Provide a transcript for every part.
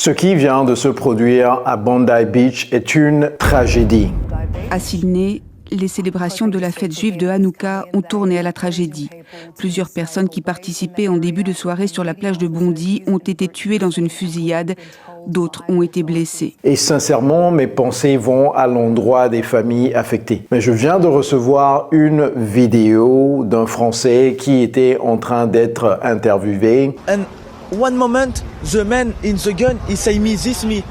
Ce qui vient de se produire à Bondi Beach est une tragédie. À Sydney, les célébrations de la fête juive de Hanouka ont tourné à la tragédie. Plusieurs personnes qui participaient en début de soirée sur la plage de Bondi ont été tuées dans une fusillade. D'autres ont été blessés. Et sincèrement, mes pensées vont à l'endroit des familles affectées. Mais je viens de recevoir une vidéo d'un Français qui était en train d'être interviewé. And one moment, the man in the gun, he say me, this me,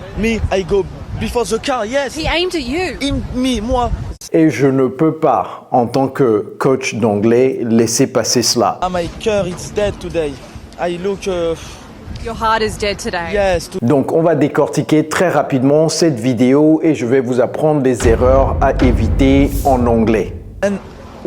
I go before the car, yes. He aimed at you. Moi. Et je ne peux pas, en tant que coach d'anglais, laisser passer cela. My car is dead today. I look, Your heart is dead today. yes. Donc on va décortiquer très rapidement cette vidéo et je vais vous apprendre les erreurs à éviter en anglais. And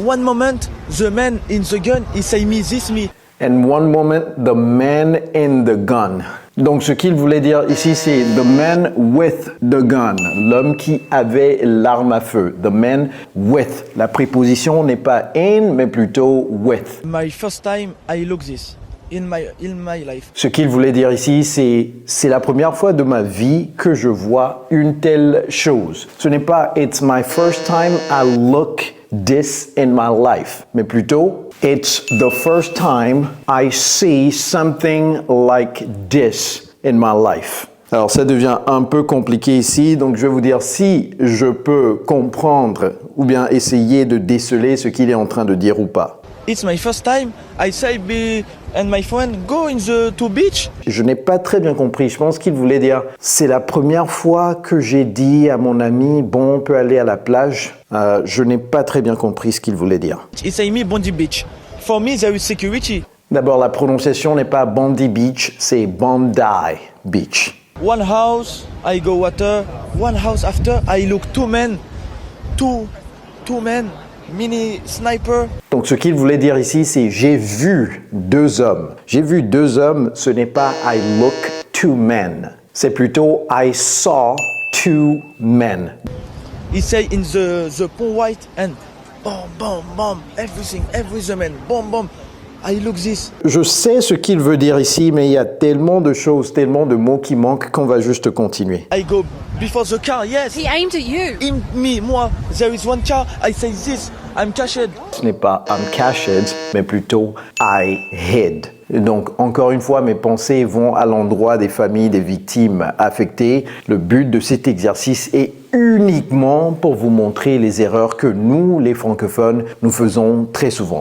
one moment, the man in the gun, he say me, this me. And one moment, the man in the gun. Donc ce qu'il voulait dire ici, c'est the man with the gun, l'homme qui avait l'arme à feu. The man with. La préposition n'est pas in, mais plutôt with. My first time, I look this in my life. Ce qu'il voulait dire ici, c'est la première fois de ma vie que je vois une telle chose. Ce n'est pas it's my first time I look this in my life, mais plutôt it's the first time I see something like this in my life. Alors ça devient un peu compliqué ici, donc je vais vous dire si je peux comprendre ou bien essayer de déceler ce qu'il est en train de dire ou pas. It's my first time, I say me and my friend go in the to beach. Je n'ai pas très bien compris. Je pense qu'il voulait dire c'est la première fois que j'ai dit à mon ami bon on peut aller à la plage. Je n'ai pas très bien compris ce qu'il voulait dire. He say me Bondi Beach. For me, there is security. D'abord la prononciation n'est pas Bondi Beach, c'est Bondi Beach. One house, I go water. One house after, I look two men, two men, mini sniper. Donc ce qu'il voulait dire ici c'est j'ai vu deux hommes. J'ai vu deux hommes, ce n'est pas I look two men. C'est plutôt I saw two men. He say in the pond white and bomb, everything, every the man, bomb. I look this. Je sais ce qu'il veut dire ici, mais il y a tellement de choses, tellement de mots qui manquent qu'on va juste continuer. I go before the car, yes. He aimed at you. Moi, there is one car, I say this, I'm cashed. Ce n'est pas I'm cached, mais plutôt I hid. Donc, encore une fois, mes pensées vont à l'endroit des familles des victimes affectées. Le but de cet exercice est uniquement pour vous montrer les erreurs que nous, les francophones, nous faisons très souvent.